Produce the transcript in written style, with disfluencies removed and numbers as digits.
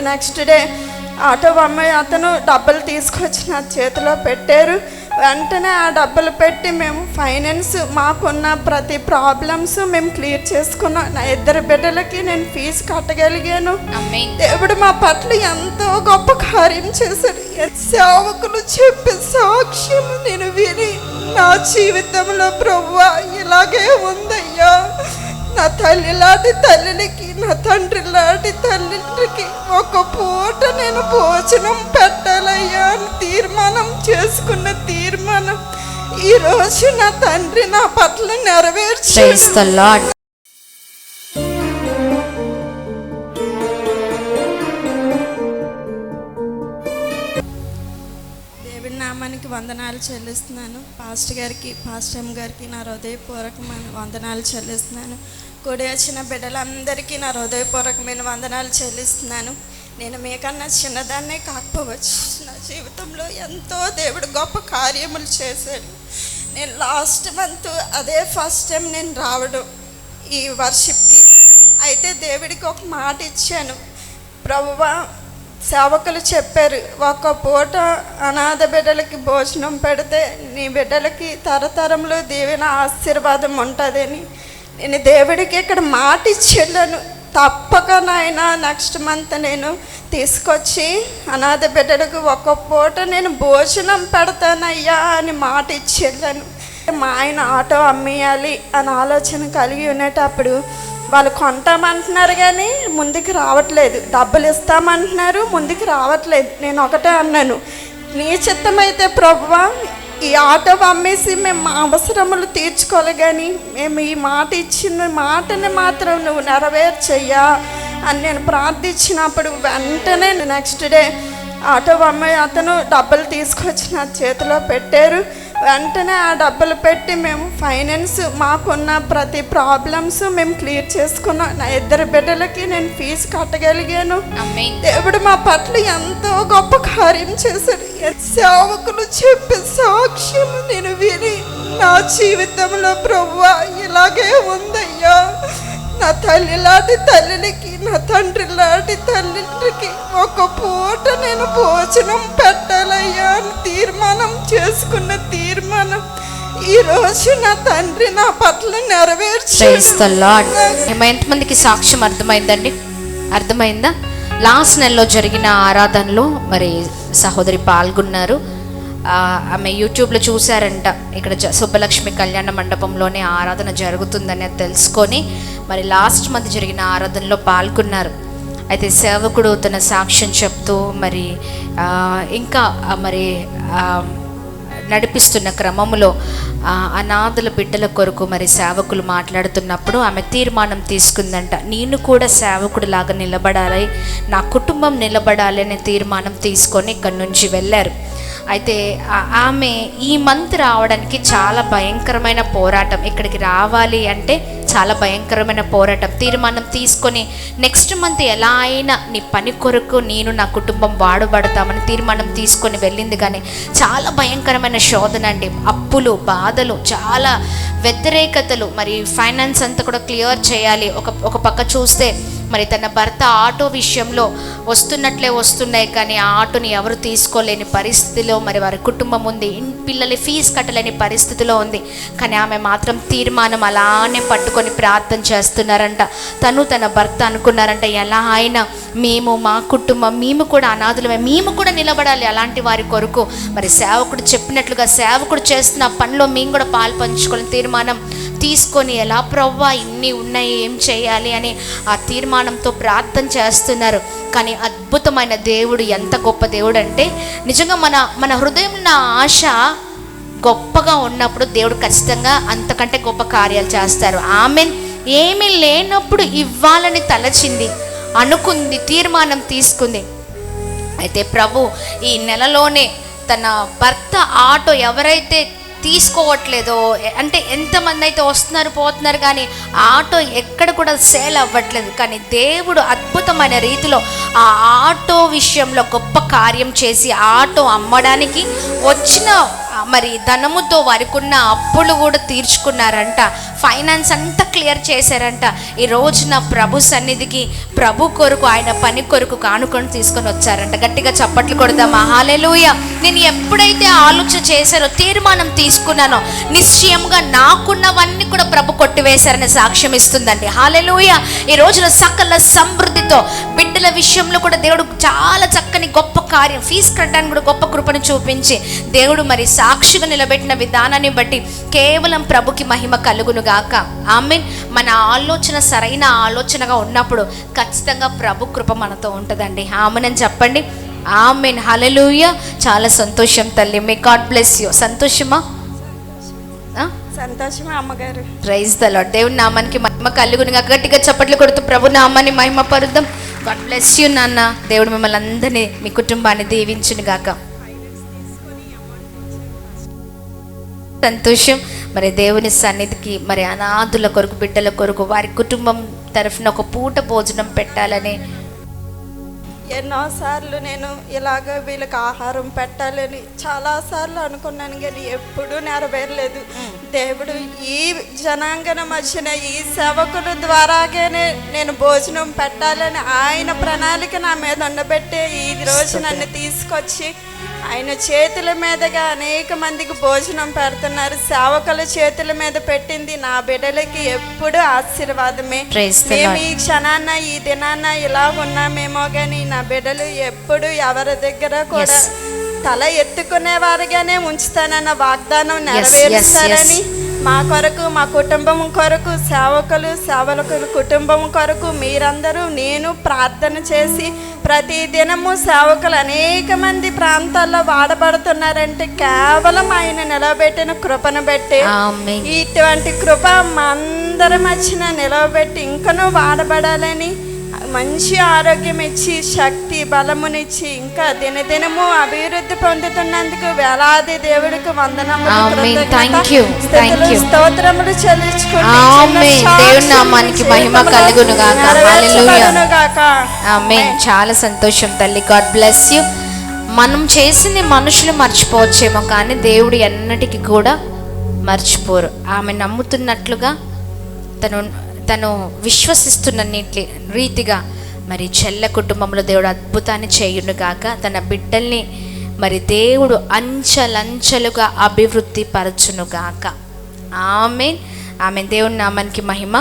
Next day auto అమ్మాయి అతను డబ్బులు తీసుకొచ్చి నా చేతిలో పెట్టారు. వెంటనే ఆ డబ్బులు పెట్టి మేము ఫైనాన్స్ మాకున్న ప్రతి ప్రాబ్లమ్స్ మేము క్లియర్ చేసుకున్నాం. నా 2 బిడ్డలకి నేను ఫీజు కట్టగలిగాను. దేవుడు మా పట్ల ఎంతో గొప్ప కార్యం చేశాడు. సేవకులు చెప్పే సాక్ష్యం నేను విని నా జీవితంలో ప్రభువా ఇలాగే ఉందయ్యా, నా తల్లి లాంటి తల్లికి, నా తండ్రి లాంటి తండ్రికి ఒక పూట నేను భోజనం పెట్టాలయ్యా అని తీర్మానం చేసుకున్న తీర్మానం ఈరోజు నా తండ్రి నా పట్ల నెరవేర్చాడు. దేవుడి నామానికి వందనాలు చెల్లిస్తున్నాను. పాస్టర్ గారికి, పాస్టర్ ఎం గారికి నా హృదయపూర్వకమైన వందనాలు చెల్లిస్తున్నాను. కూడి వచ్చిన బిడ్డలందరికీ నా హృదయపూర్వకమైన వందనాలు చెల్లిస్తున్నాను. నేను మీకన్నా చిన్నదాన్నే కాకపోవచ్చు, నా జీవితంలో ఎంతో దేవుడు గొప్ప కార్యములు చేశాడు. నేను లాస్ట్ మంత్ అదే ఫస్ట్ టైం నేను రావడం ఈ వర్షిప్కి. అయితే దేవుడికి ఒక మాట ఇచ్చాను, ప్రభువా సేవకులు చెప్పారు ఒక పూట అనాథ బిడ్డలకి భోజనం పెడితే నీ బిడ్డలకి తరతరంలో దీవెన ఆశీర్వాదం ఉంటుందని. నేను దేవుడికి ఇక్కడ మాట ఇచ్చాను, తప్పక నాయన నెక్స్ట్ మంత్ నేను తీసుకొచ్చి అనాథ బిడ్డలకు ఒక పూట నేను భోజనం పెడతానయ్యా అని మాట ఇచ్చాను. మా ఆయన ఆటో అమ్మేయాలి అని ఆలోచన కలిగి ఉండేటప్పుడు వాళ్ళు కొంటామంటున్నారు కానీ ముందుకు రావట్లేదు, డబ్బులు ఇస్తామంటున్నారు ముందుకు రావట్లేదు. నేను ఒకటే అన్నాను, నీ చిత్తమైతే ప్రభువా ఈ ఆటో అమ్మేసి మేము మా అవసరములు తీర్చుకోవాలి, కానీ మేము ఈ మాట ఇచ్చిన మాటని మాత్రం నువ్వు నెరవేర్చయ్యా అని నేను ప్రార్థించినప్పుడు వెంటనే నెక్స్ట్ డే ఆటో అమ్మాయి అతను డబ్బులు తీసుకొచ్చి నా చేతిలో పెట్టారు. వెంటనే ఆ డబ్బులు పెట్టి మేము ఫైనాన్స్ మాకున్న ప్రతి ప్రాబ్లమ్స్ మేము క్లియర్ చేసుకున్నాం. నా 2 బిడ్డలకి నేను ఫీజు కట్టగలిగాను. దేవుడు మా పట్ల ఎంతో గొప్ప కార్యం చేశాడు. సేవకులు చెప్పే సాక్ష్యం నేను విని నా జీవితంలో ప్రభువా ఇలాగే ఉందయ్యా, నా తల్లి లాంటి తల్లికి, నా తండ్రి లాంటి తండ్రికి ఒక పూట నేను భోజనం పెట్టాలయ్యా అని తీర్మానం చేసుకున్న తీర్మానం ఈరోజు నా తండ్రి నా పట్ల నెరవేర్చాడు. ఎంతమందికి సాక్ష్యం అర్థమైందండి? అర్థమైందా? లాస్ట్ నెలలో జరిగిన ఆరాధనలో మరి సహోదరి పాల్గొన్నారు. ఆమె యూట్యూబ్లో చూశారంట, ఇక్కడ సుబ్బలక్ష్మి కళ్యాణ మండపంలోనే ఆరాధన జరుగుతుందని తెలుసుకొని మరి లాస్ట్ మంత్ జరిగిన ఆరాధనలో పాల్గొన్నారు. అయితే సేవకుడు తన సాక్ష్యం చెప్తూ మరి ఇంకా మరి నడిపిస్తున్న క్రమంలో అనాథల బిడ్డల కొరకు మరి సేవకులు మాట్లాడుతున్నప్పుడు ఆమె తీర్మానం తీసుకుందంట, నేను కూడా సేవకుడు లాగా నిలబడాలి, నా కుటుంబం నిలబడాలి అనే తీర్మానం తీసుకొని ఇక్కడి నుంచి వెళ్ళారు. అయితే ఆమె ఈ మంత్ రావడానికి చాలా భయంకరమైన పోరాటం, ఇక్కడికి రావాలి అంటే చాలా భయంకరమైన పోరాటం. తీర్మానం తీసుకొని నెక్స్ట్ మంత్ ఎలా అయినా నీ పని కొరకు నేను నా కుటుంబం వాడబడతామని తీర్మానం తీసుకొని వెళ్ళింది. కానీ చాలా భయంకరమైన శోధన అండి, అప్పులు, బాధలు, చాలా వ్యతిరేకతలు. మరి ఫైనాన్స్ అంతా కూడా క్లియర్ చేయాలి. ఒక పక్క చూస్తే మరి తన భర్త ఆటో విషయంలో వస్తున్నట్లే వస్తున్నాయి, కానీ ఆ ఆటోని ఎవరు తీసుకోలేని పరిస్థితిలో మరి వారి కుటుంబం ఉంది, పిల్లలు ఫీజు కట్టలేని పరిస్థితిలో ఉంది. కానీ ఆమె మాత్రం తీర్మానం అలానే పట్టుకొని ప్రార్థన చేస్తున్నారంట. తన భర్త అనుకున్నారంట, ఎలా అయినా మేము మా కుటుంబం మేము కూడా అనాథులమే, మేము కూడా నిలబడాలి అలాంటి వారి కొరకు. మరి సేవకుడు చెప్పినట్లుగా సేవకుడు చేస్తున్న పనిలో మేము కూడా పాలు పంచుకోవాలని తీర్మానం తీసుకొని, ఎలా ప్రవ్వా ఇన్ని ఉన్నాయి ఏం చేయాలి అని ఆ తీర్మానంతో ప్రార్థన చేస్తున్నారు. కానీ అద్భుతమైన దేవుడు, ఎంత గొప్ప దేవుడు అంటే నిజంగా మన హృదయంలో ఆశ గొప్పగా ఉన్నప్పుడు దేవుడు ఖచ్చితంగా అంతకంటే గొప్ప కార్యాలు చేస్తారు. ఆమె ఏమీ లేనప్పుడు ఇవ్వాలని తలచింది, అనుకుంది, తీర్మానం తీసుకుంది. అయితే ప్రభు ఈ నెలలోనే తన భర్త ఆటో ఎవరైతే తీసుకోవట్లేదో, అంటే ఎంతమంది అయితే వస్తున్నారు పోతున్నారు కానీ ఆటో ఎక్కడ కూడా సేల్ అవ్వట్లేదు, కానీ దేవుడు అద్భుతమైన రీతిలో ఆ ఆటో విషయంలో గొప్ప కార్యం చేసి ఆటో అమ్మడానికి వచ్చిన మరి ధనముతో వారికి ఉన్న అప్పులు కూడా తీర్చుకున్నారంట. ఫైనాన్స్ అంతా క్లియర్ చేశారంట. ఈ రోజున ప్రభు సన్నిధికి ప్రభు కొరకు ఆయన పని కొరకు కానుకొని తీసుకొని వచ్చారంట. గట్టిగా చప్పట్లు కొడదామా? హల్లెలూయా. నేను ఎప్పుడైతే ఆలోచన చేశానో, తీర్మానం తీసుకున్నానో, నిశ్చయంగా నాకున్నవన్నీ కూడా ప్రభు కొట్టివేశారని సాక్ష్యం ఇస్తుందండి. హల్లెలూయా. ఈ రోజున సకల సమృద్ధితో బిడ్డల విషయంలో కూడా దేవుడు చాలా చక్కని గొప్ప కార్యం, ఫీజు కట్టడానికి కూడా గొప్ప కృపను చూపించి దేవుడు మరి సాక్షిగా నిలబెట్టిన విధానాన్ని బట్టి కేవలం ప్రభుకి మహిమ కలుగును గాక. ఆమేన్. మన ఆలోచన సరైన ఆలోచనగా ఉన్నప్పుడు ఖచ్చితంగా ప్రభు కృప మనతో ఉంటుందండి. ఆమేన్ అని చెప్పండి. ఆమేన్. హల్లెలూయా. చాలా సంతోషం తల్లి. May God bless you. సంతోషమా? సంతోషమే అమ్మగారు. Praise the Lord. దేవుని నామానికి మహిమ కలుగును గాక. గట్టిగా చప్పట్లు కొడుతూ ప్రభు నామాన్ని మహిమ పరుద్దాం. గాడ్ బ్లెస్ యూ నాన్న. దేవుడు మిమ్మల్ని అందరినీ, మీ కుటుంబాన్ని దీవించును గాక. సంతోషం. మరి దేవుని సన్నిధికి మరి అనాథుల కొరకు, బిడ్డల కొరకు, వారి కుటుంబం తరఫున ఒక పూట భోజనం పెట్టాలని ఎన్నోసార్లు నేను ఇలాగ వీళ్ళకి ఆహారం పెట్టాలని చాలాసార్లు అనుకున్నాను, కానీ ఎప్పుడూ నెరవేరలేదు. దేవుడు ఈ జనాంగన మధ్యన ఈ సేవకుల ద్వారాగానే నేను భోజనం పెట్టాలని ఆయన ప్రణాళిక నా మీద ఉండబెట్టే ఈ రోజు నన్ను తీసుకొచ్చి ఆయన చేతుల మీదుగా అనేక మందికి భోజనం పెడుతున్నారు. సేవకుల చేతుల మీద పెట్టింది నా బిడ్డలకి ఎప్పుడు ఆశీర్వాదమే. మేము ఈ క్షణాన్న, ఈ దినాన్న ఇలా ఉన్నామేమో, కానీ నా బిడ్డలు ఎప్పుడు ఎవరి దగ్గర కూడా తల ఎత్తుకునేవారుగానే ఉంచుతానన్న వాగ్దానం నెరవేరుస్తారని మా కొరకు, మా కుటుంబం కొరకు, సేవకుల కుటుంబం కొరకు మీరందరూ, నేను ప్రార్థన చేసి ప్రతి దినము సేవకులు అనేక మంది ప్రాంతాల్లో వాడబడుతున్నారంటే కేవలం ఆయన నిలబెట్టిన కృపను బట్టి. ఇటువంటి కృప మా అందరి మధ్యన నిలబెట్టి ఇంకనూ వాడబడాలని, మంచి ఆరోగ్యం ఇచ్చి, శక్తి బలమునిచ్చి, ఇంకా దినదినము అభివృద్ధి పొందుతున్నందుకు వేలాది దేవుడికి వందనములు, స్తోత్రములు చెల్లించుకుంటున్నాము. చాలా సంతోషం తల్లి. God bless you. మనం చేసింది మనుషులు మర్చిపోవచ్చేమో, కానీ దేవుడు ఎన్నటికీ కూడా మర్చిపోరు. ఆమె నమ్ముతున్నట్లుగా తను విశ్వసిస్తున్న రీతిగా మరి చెల్ల కుటుంబంలో దేవుడు అద్భుతాన్ని చేయును గాక. తన బిడ్డల్ని మరి దేవుడు అంచెలంచెలుగా అభివృద్ధి పరచును గాక. ఆమేన్. ఆమెన్. దేవుని నామానికి మహిమ.